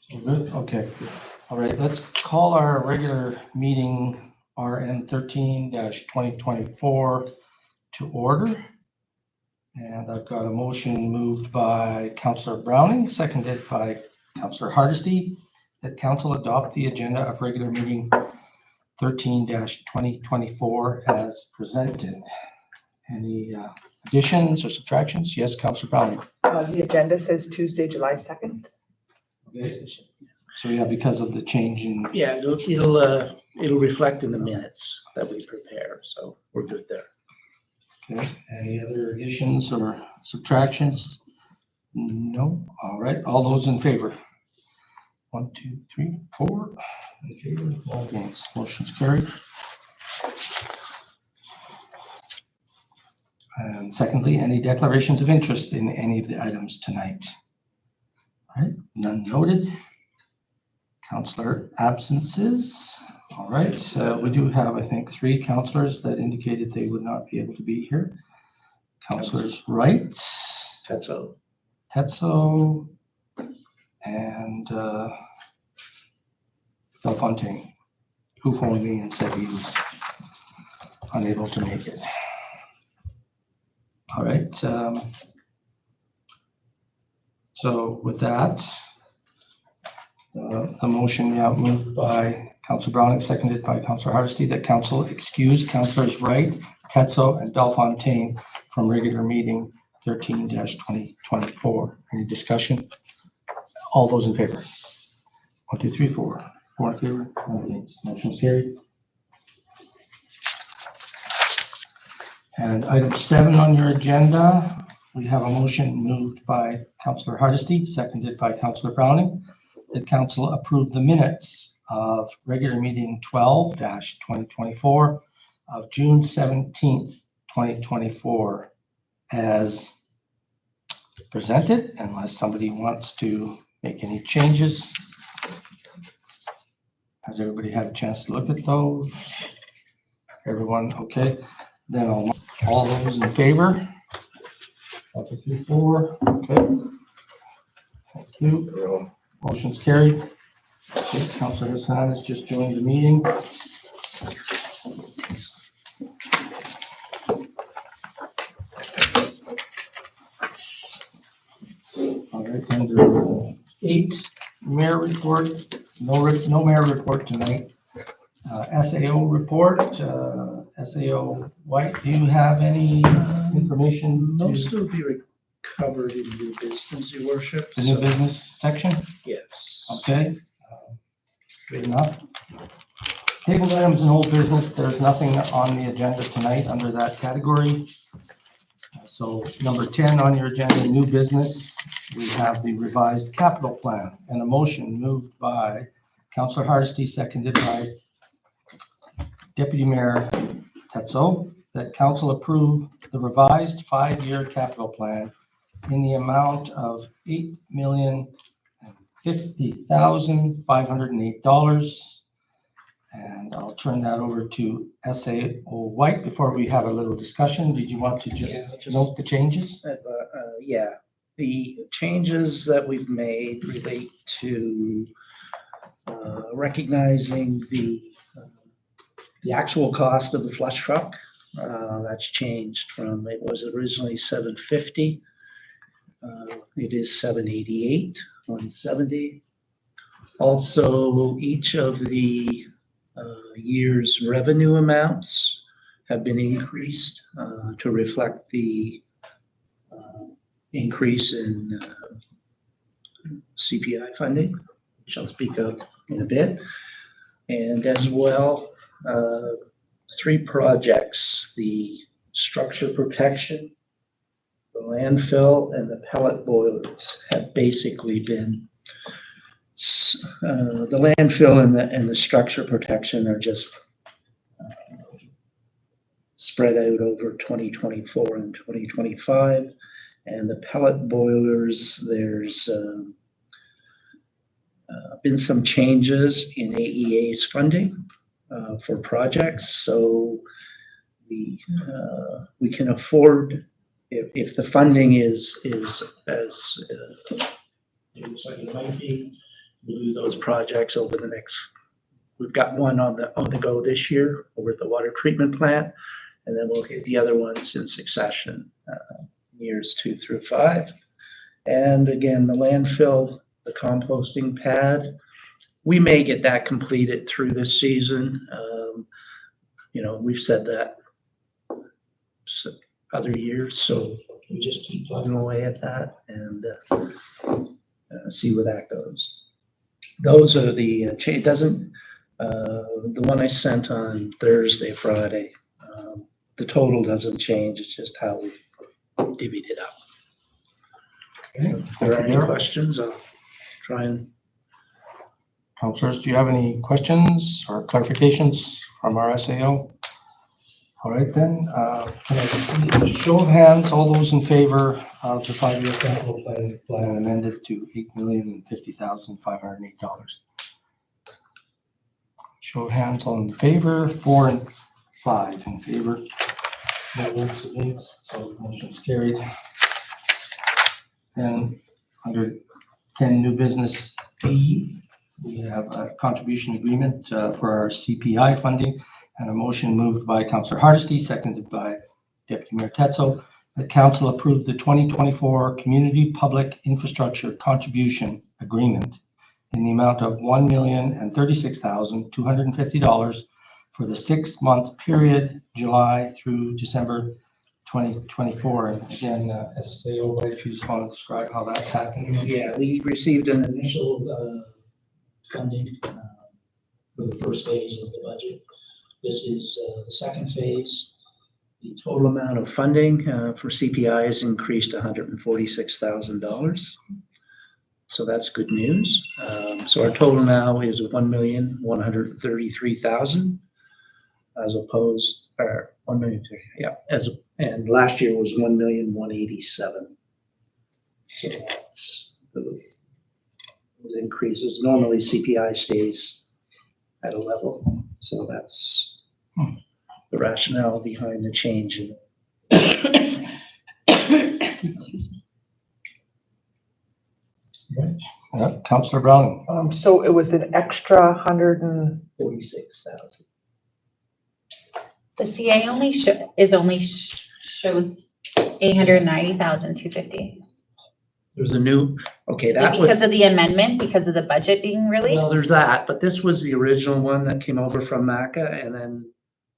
Good, okay. All right, let's call our regular meeting RN 13-2024 to order. And I've got a motion moved by Councillor Browning, seconded by Councillor Hardesty, that council adopt the agenda of regular meeting 13-2024 as presented. Any additions or subtractions? Yes, Councillor Browning. The agenda says Tuesday, July 2nd. Okay. So yeah, because of the change in. Yeah, it'll reflect in the minutes that we prepare, so we're good there. Okay, any other additions or subtractions? No, all right, all those in favor? 1, 2, 3, 4, in favor, all against, motion's carried. And secondly, any declarations of interest in any of the items tonight? All right, none noted. Councillor absences. All right, we do have, I think, 3 councillors that indicated they would not be able to be here. Councillors Wright, Tetzo, Tetzo, and Bellefontaine, who phoned me and said he was unable to make it. All right. So with that, the motion now moved by Councillor Browning, seconded by Councillor Hardesty, that council excuse Councillors Wright, Tetzo, and Bellefontaine from regular meeting 13-2024. Any discussion? All those in favor? 1, 2, 3, 4. 4 in favor, 1 against. Motion's carried. And item 7 on your agenda, we have a motion moved by Councillor Hardesty, seconded by Councillor Browning, that council approve the minutes of regular meeting 12-2024 of June 17th, 2024 as presented, unless somebody wants to make any changes. Has everybody had a chance to look at those? Everyone okay? Then all those in favor? 1, 2, 3, 4. Okay. Thank you. Motion's carried. Okay, Councillor Hassan has just joined the meeting. All right, under 8, mayor report. No mayor report tonight. SAO report. SAO White, do you have any information? most will be recovered in new business, your worship. The new so- business section? Yes. Okay. Good enough. Table items and old business, there's nothing on the agenda tonight under that category. So number 10 on your agenda, new business, we have the revised capital plan and a motion moved by Councillor Hardesty, seconded by Deputy Mayor Tetzo, that council approve the revised 5-year capital plan in the amount of $8,050,508. And I'll turn that over to SAO White before we have a little discussion. Did you want to just note the changes? Yeah, the changes that we've made relate to recognizing the actual cost of the flush truck. That's changed from, it was originally $750. It is $788, $170. Also, each of the year's revenue amounts have been increased to reflect the increase in CPI funding, which I'll speak of in a bit. And as well, 3 projects, the structure protection, the landfill, and the pellet boilers have basically been, the landfill and the structure protection are just spread out over 2024 and 2025. And the pellet boilers, there's been some changes in AEA's funding for projects, so we can afford, if the funding is as it looks like it might be, we'll do those projects over the next, we've got one on the go this year over at the water treatment plant, and then we'll hit the other ones in succession, years 2 through 5. And again, the landfill, the composting pad, we may get that completed through this season. We've said that other years, so we just keep plugging away at that and see where that goes. Those are the it doesn't the one I sent on Thursday, Friday. The total doesn't change. It's just how we divvied it up. Okay. If there are any questions, I'll try and. Councillors, do you have any questions or clarifications from our SAO? All right then, can I see a show of hands, all those in favor of the 5-year capital plan amended to $8,050,508? Show of hands, all in favor, 4 and 5 in favor. No votes against, so motion's carried. And under 10 new business B, we have a contribution agreement for our CPI funding, and a motion moved by Councillor Hardesty, seconded by Deputy Mayor Tetzel, that Council approve the 2024 Community Public Infrastructure Contribution Agreement in the amount of $1,036,250 for the 6-month period, July through December 2024. And again, SAO, if you just want to describe how that's happening. Yeah, we received an initial funding for the first phase of the budget. This is the second phase. The total amount of funding for CPI has increased to $146,000. So that's good news. So our total now is $1,133,000, as opposed, or 1,000,000, yeah, and last year was $1,187,000. So that's the increases. Normally CPI stays at a level, so that's the rationale behind the change in Councillor Browning. So it was an extra 46,000. The CA only shows 890,250. There's a new, okay, Is it that because was, of the amendment, because of the budget being released? well, there's that, but this was the original one that came over from MACA, and then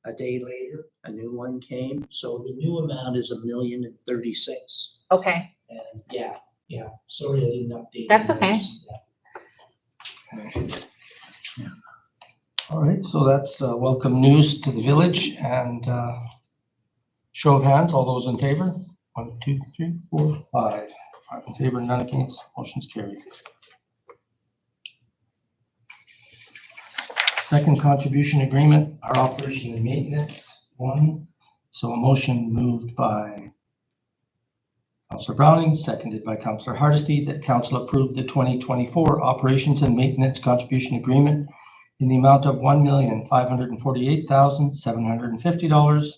a day later, a new one came. So the new amount is $1,036,000. Okay, And yeah, sorry I didn't update. That's you okay. guys. Yeah. All right, so that's welcome news to the village, and show of hands, all those in favor? 1, 2, 3, 4, 5. 5 in favor, none against, motion's carried. Second contribution agreement, our operation and maintenance one. So a motion moved by Councillor Browning, seconded by Councillor Hardesty, that Council approve the 2024 operations and maintenance contribution agreement in the amount of $1,548,750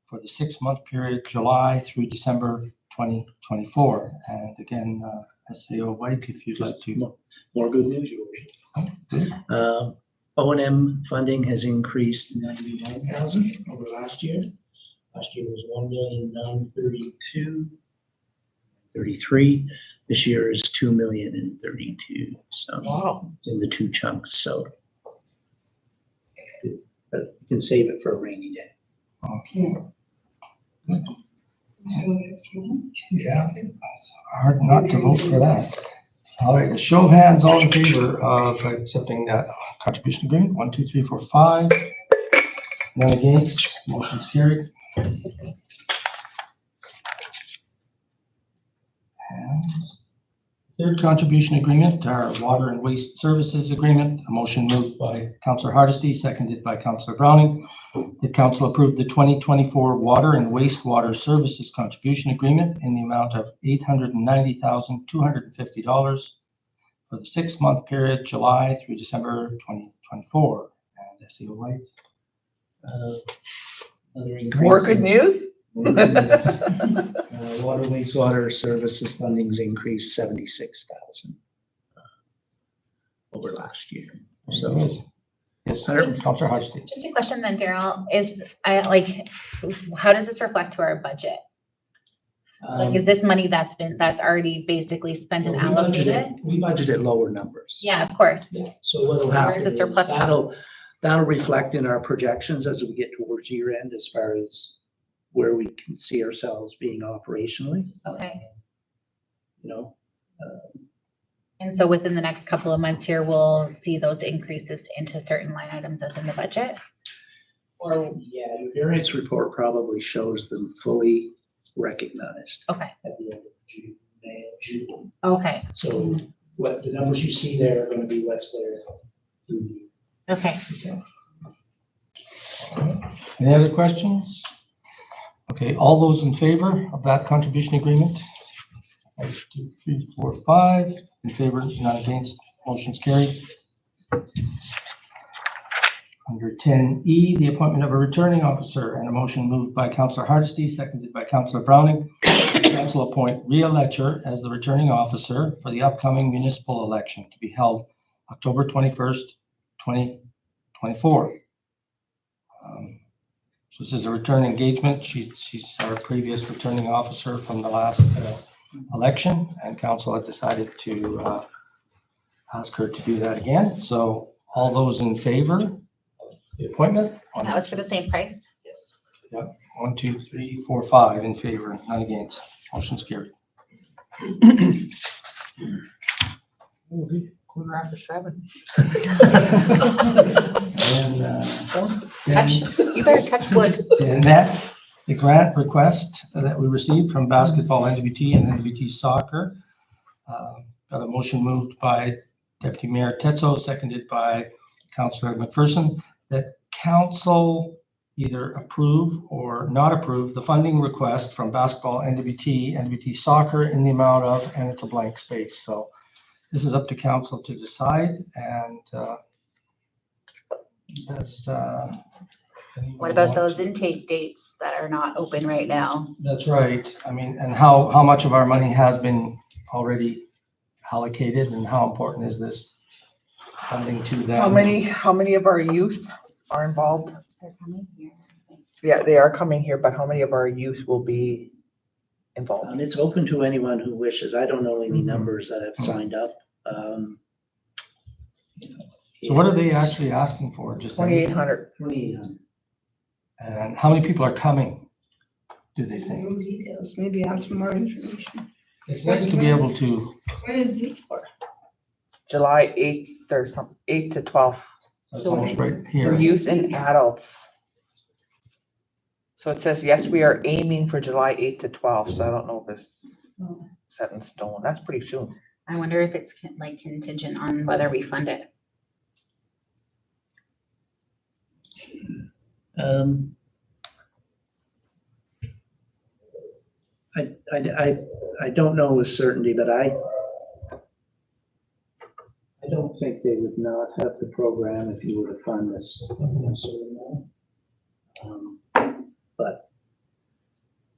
for the 6-month period, July through December 2024. And again, SAO White, if you'd like to. More good news, Your Worship. O&M funding has increased 99,000 over last year. Last year was 1,932,33. This year is 2,032,032. So wow. it's in the 2 chunks. So but you can save it for a rainy day. Okay. Yeah, it's hard not to vote for that. All right, a show of hands, all in favor of accepting that contribution agreement. 1, 2, 3, 4, 5. None against, motion's carried. And third contribution agreement, our water and waste services agreement. A motion moved by Councillor Hardesty, seconded by Councillor Browning. The council approved the 2024 water and wastewater services contribution agreement in the amount of $890,250 for the 6-month period, July through December 2024. And SAO White. Another increase. More good news? Water wastewater services funding's increased 76,000. over last year. So, Yes, Hundred- Councillor Hodgson. Just a question then, Daryl, how does this reflect to our budget? Like, is this money that's already basically spent and allocated? We budgeted lower numbers. Yeah, of course. Yeah, so what'll Where's happen the is surplus come? that'll reflect in our projections as we get towards year end as far as where we can see ourselves being operationally, Okay. you know. And so within the next couple of months here, we'll see those increases into certain line items within the budget? Or, Yeah, your variance report probably shows them fully recognized okay, at the end of June, May, June. okay, So what the numbers you see there are gonna be what's there through the okay. Any other questions? Okay, all those in favor of that contribution agreement? 1, 2, 3, 4, 5. In favor, none against, motion's carried. Under 10E, the appointment of a returning officer, and a motion moved by Councillor Hardesty, seconded by Councillor Browning. Council appoint Rhea Letcher as the returning officer for the upcoming municipal election to be held October 21st, 2024. So this is a return engagement. She's our previous returning officer from the last election, and council had decided to ask her to do that again. So all those in favor of the appointment? And that was for the same price? 1, 2, 3, 4, 5 in favor, none against. Motion's carried. Quarter after 7. And Touch, you better touch wood. and that, the grant request that we received from basketball NWT and NWT soccer. Got a motion moved by Deputy Mayor Tetzo, seconded by Councillor McPherson, that council either approve or not approve the funding request from basketball NWT, NWT soccer in the amount of, and it's a blank space. So this is up to council to decide, and that's. What about those intake dates that are not open right now? That's right. I mean, and how much of our money has been already allocated, and how important is this funding to them? How many of our youth are involved? They're coming here. Yeah, they are coming here, but how many of our youth will be involved? And it's open to anyone who wishes. I don't know any Mhm. numbers that have signed up. So what are they actually asking for? Just 2,800. 2,800. And how many people are coming? Do they think? No details, maybe ask for more information. It's nice to be able to. What is this for? July 8th, there's some, 8 to 12 That's almost right for here. youth and adults. So it says, yes, we are aiming for July 8 to 12, so I don't know if it's set in stone. That's pretty soon. I wonder if it's like contingent on whether we fund it. I don't know with certainty, but I don't think they would not have the program if you were to fund this sort of amount. But,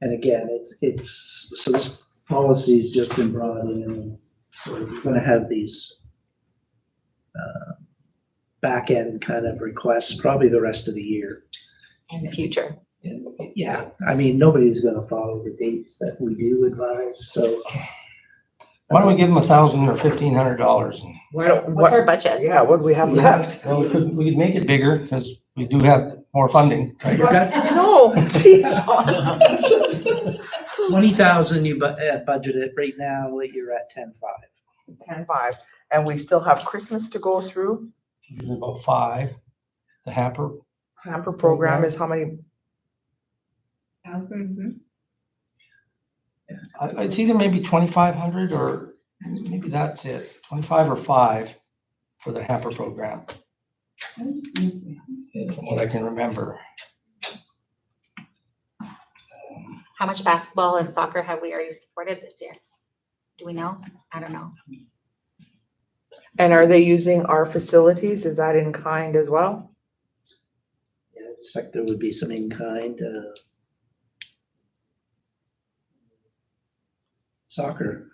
and again, so this policy's just been brought in, so you're gonna have these back end kind of requests probably the rest of the year. In the future. And, yeah, I mean, nobody's gonna follow the dates that we do advise, so. Why don't we give them $1,000 or $1,500? What's our budget? Yeah, what do we have left? Well, we could make it bigger because we do have more funding. Right? No. geez. 20,000 you budgeted right now, you're at 10.5. 10.5, and we still have Christmas to go through. Usually about 5. The hamper. Hamper program is how many? Thousands, It's either maybe 2,500 or maybe that's it. 25 or 5 for the hamper program, from what I can remember. How much basketball and soccer have we already supported this year? Do we know? I don't know. And are they using our facilities? Is that in kind as well? Yeah, I expect there would be some in-kind, soccer,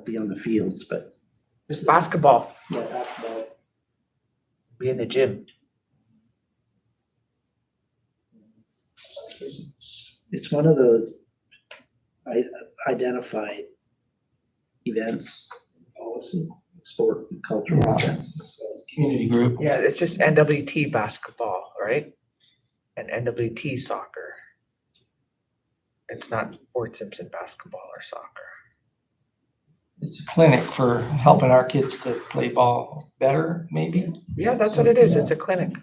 be on the fields, but Just basketball, Yeah, basketball. be in the gym. It's one of those identified events, policy, sport and cultural Yeah. events. Community group. Yeah, it's just NWT basketball, right? And NWT soccer. It's not Fort Simpson basketball or soccer. It's a clinic for helping our kids to play ball better, maybe. Yeah, that's what it is. It's a clinic.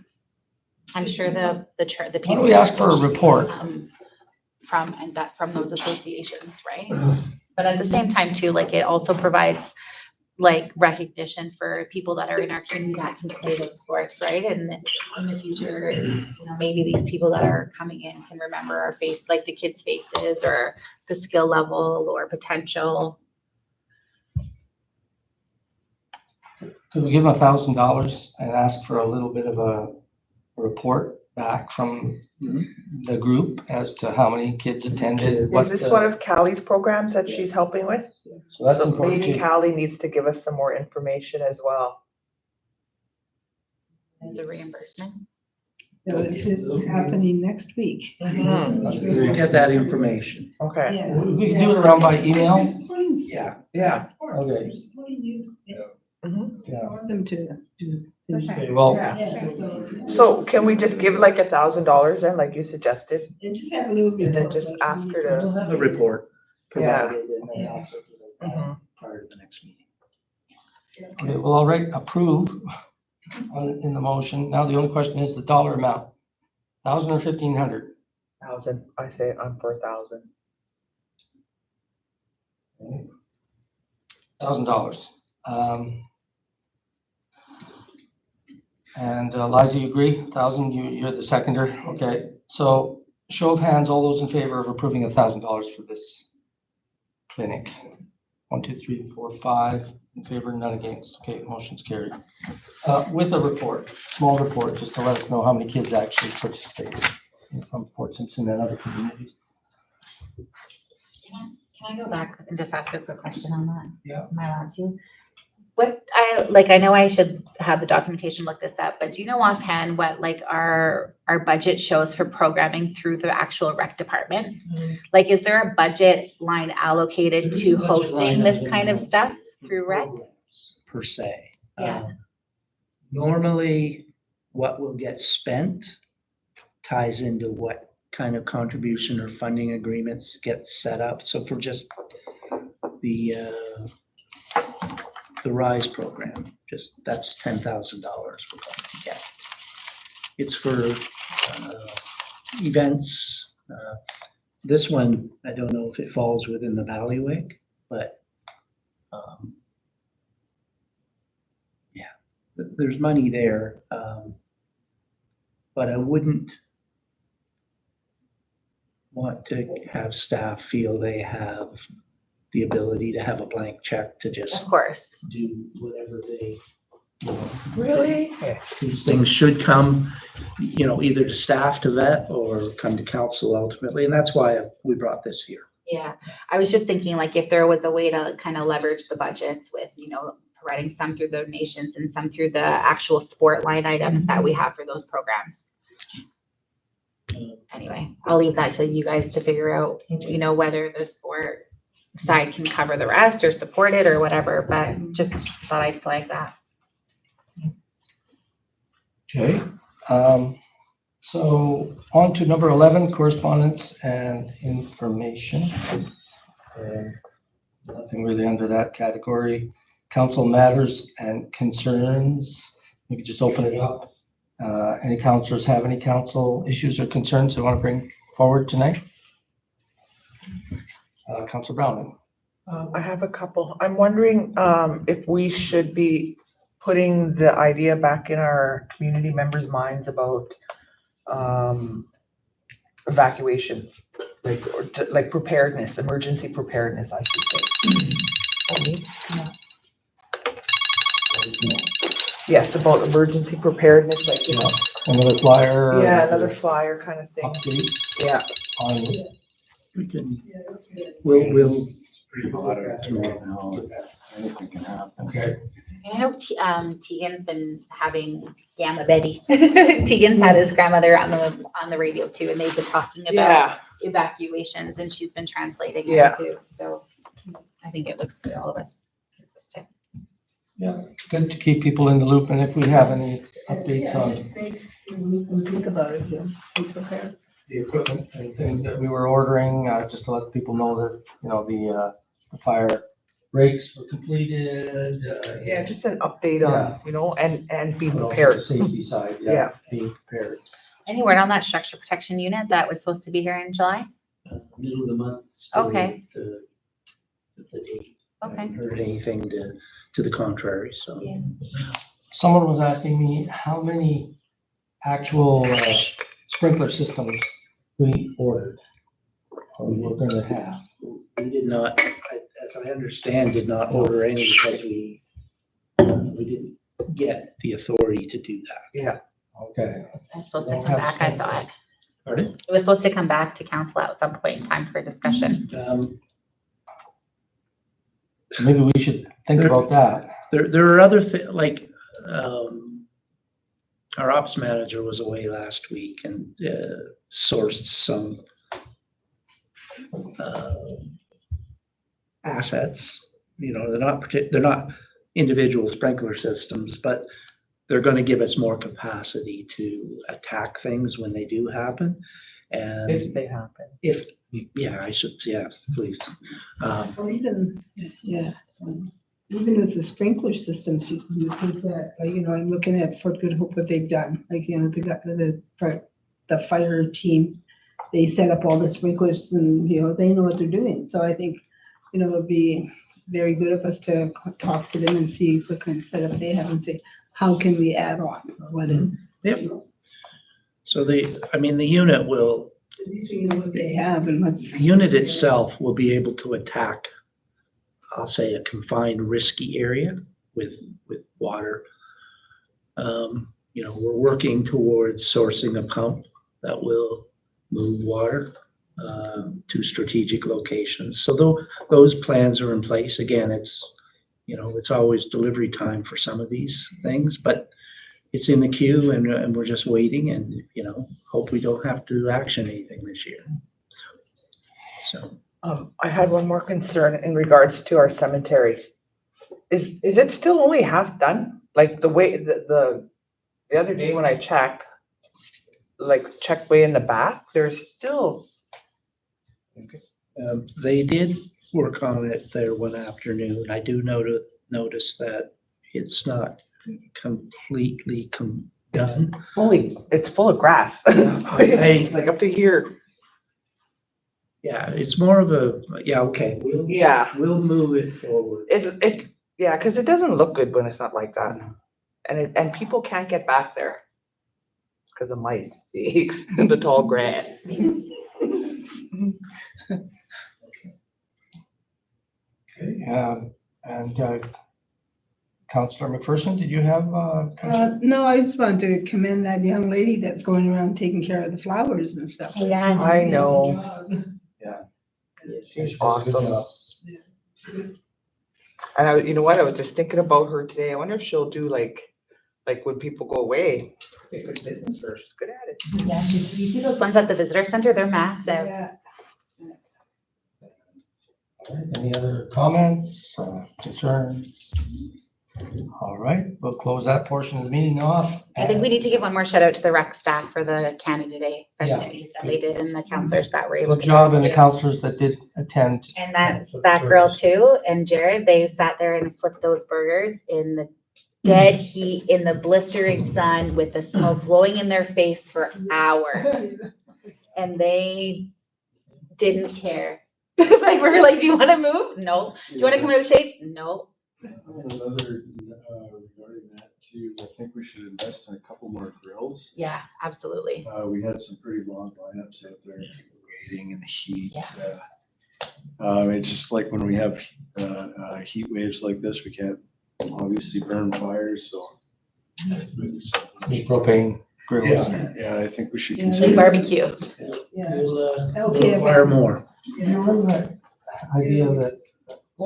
I'm sure the Why people. don't we ask for a report? From those associations, right? But at the same time too, like it also provides like recognition for people that are in our community that can play those sports, right? And then in the future, maybe these people that are coming in can remember our face, like the kids' faces or the skill level or potential. Could we give them $1,000 and ask for a little bit of a report back from the group as to how many kids attended? Is this one of Callie's programs that she's helping with? So that's So important maybe too. Callie needs to give us some more information as well. The reimbursement. So this is happening next week. We'll get that information. Okay, Yeah. We can do it around by email? Yeah. yeah. Okay. Mhm. Yeah. I want them to do. Okay, well, Yeah. So can we just give like $1,000 then, like you suggested? And just have a little bit. And then just ask her to- We'll have a report Yeah. provided and then also Mhm. prior to the next meeting. okay, well, all right, approve in the motion. Now the only question is the dollar amount. 1,000 or 1,500? 1,000, I say I'm for 1,000. $1,000. And Liza, you agree? 1,000, you're the seconder? Okay, so show of hands, all those in favor of approving $1,000 for this clinic? 1, 2, 3, 4, 5 in favor, none against. Okay, motion's carried. With a report, small report, just to let us know how many kids actually participated from Fort Simpson and other communities. Can I go back and just ask a quick question on that? Yeah. Am I allowed to? I know I should have the documentation, look this up, but do you know offhand what like our budget shows for programming through the actual rec department? Like, is there a budget line allocated to hosting this kind of stuff through rec? Per se. Yeah. Normally, what will get spent ties into what kind of contribution or funding agreements get set up. So for just the RISE program, just that's $10,000 we're going to get. It's for events. This one, I don't know if it falls within the Ballywick, but yeah, there's money there. But I wouldn't want to have staff feel they have the ability to have a blank check to just Of course. do whatever they, you know. Really? These things should come, you know, either to staff to vet or come to council ultimately, and that's why we brought this here. Yeah, I was just thinking like if there was a way to kind of leverage the budgets with, providing some through donations and some through the actual sport line items that we have for those programs. Anyway, I'll leave that to you guys to figure out, whether the sport side can cover the rest or support it or whatever, but just thought I'd flag that. Okay, so on to number 11, correspondence and information. Nothing really under that category. Council matters and concerns. You can just open it up. Any councilors have any council issues or concerns they want to bring forward tonight? Councilor Brown. I have a couple. I'm wondering if we should be putting the idea back in our community members' minds about evacuation, like preparedness, emergency preparedness, I should say. Yes, about emergency preparedness, like, Another flyer? yeah, another flyer kind of thing. Update Yeah. on We can, we'll pretty moderate right now. Anything can happen. Okay. And I know Tegan's been having Gamma Betty. Tegan's had his grandmother on the radio too, and they've been talking about Yeah, evacuations, and she's been translating Yeah. it too. So I think it looks good to all of us. Yeah, good to keep people in the loop, and if we have any updates on We can think about it, yeah, be prepared. the equipment and things that we were ordering, just to let people know that, you know, the fire breaks were completed. yeah, just an update Yeah. on, you know, and be but also prepared. The safety side, Yeah. yeah, being prepared. Any word on that structure protection unit that was supposed to be here in July? Middle of the month. still Okay. The date. I Okay. haven't heard anything to the contrary, so. Yeah. Someone was asking me how many actual sprinkler systems we ordered, or we were gonna have. We did not, as I understand, did not order any because we didn't get the authority to do that. Yeah, Okay. It was supposed to come back, I thought. Pardon? It was supposed to come back to council at some point in time for discussion. Maybe we should think about that. There are other things, like, our ops manager was away last week and sourced some assets. You know, they're not individual sprinkler systems, but they're gonna give us more capacity to attack things when they do happen. if And they happen. if, yeah, please. Well, even, yeah, even with the sprinkler systems, you think that, like, you know, I'm looking at Fort Good Hope, what they've done, like, you know, they got the fire team, they set up all the sprinklers and, you know, they know what they're doing, so I think, you know, it'd be very good of us to talk to them and see what kind of setup they have and say, how can we add on, or what, Yep. So the unit will, at least we know what they have and what's. the unit itself will be able to attack, I'll say, a confined risky area with water. You know, we're working towards sourcing a pump that will move water to strategic locations. So those plans are in place. Again, it's always delivery time for some of these things, but it's in the queue and we're just waiting and, you know, hope we don't have to action anything this year. So. I had one more concern in regards to our cemeteries. Is it still only half done? Like the way, the other day when I checked way in the back, there's still. They did work on it there one afternoon. I do notice that it's not completely done. It's full of grass. It's like up to here. Yeah, it's more of okay. Yeah. We'll move it forward. Yeah, because it doesn't look good when it's not like that. And people can't get back there because of mice, see, the tall grass. Okay, and Councillor McPherson, did you have, No, I just wanted to commend that young lady that's going around taking care of the flowers and stuff. Yeah. I know. She's She's awesome. And you know what? I was just thinking about her today. I wonder if she'll do like when people go away. Be a good business for her. She's good at it. Yeah, you see those ones at the visitor center? They're massive. Yeah. any other comments, concerns? All right, we'll close that portion of the meeting off. I think we need to give one more shout out to the rec staff for the Canada Day Yeah. festivities that they did and the counselors that were able Good to. job, and the do. counselors that did attend. And that girl too, and Jared, they sat there and flipped those burgers in the dead heat, in the blistering sun, with the smoke blowing in their face for hours. And they didn't care. Like, we were like, do you want to move? No. Do you want to come out of the shade? No. Another, regarding that too, I think we should invest in a couple more grills. Yeah, absolutely. We had some pretty long lineups out there, people waiting in the heat. Yeah. It's just like when we have heat waves like this, we can't obviously burn fires, so. maybe something. The propane grills. Yeah, I think we should Yeah. Big consider. barbecue. Yeah. We'll Okay, require more. You remember that idea that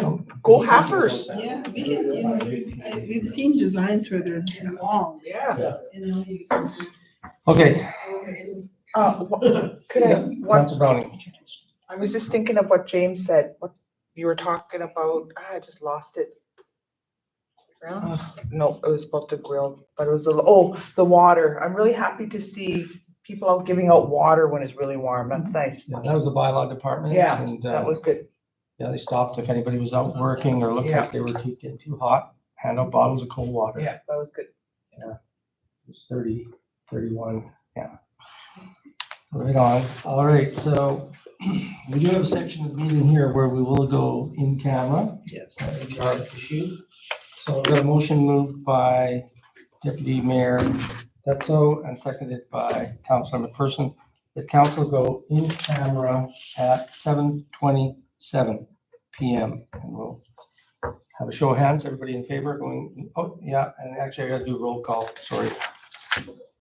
some. Go Happers. Yeah, we can, you know, we've seen designs where they're long, Yeah. you know. Okay, Could I, yeah, what, Councilor Browning. I was just thinking of what James said, what you were talking about, I just lost it. No, it was about the grill, but it was, the water. I'm really happy to see people out giving out water when it's really warm. That's nice. Yeah, that was the bylaw department. Yeah, And, that was good. yeah, they stopped if anybody was out working or looked Yeah. like they were getting too hot, hand out bottles of cold water. Yeah, that was good. It's 30, 31, yeah. Right on. All right, so we do have a section of the meeting here where we will go in camera. Yes. HR issue. So we got a motion moved by Deputy Mayor Tetzo and seconded by Councilor McPherson. The council go in camera at 7:27 PM. And we'll have a show of hands. Everybody in favor going, oh, yeah, and actually I gotta do roll call, sorry.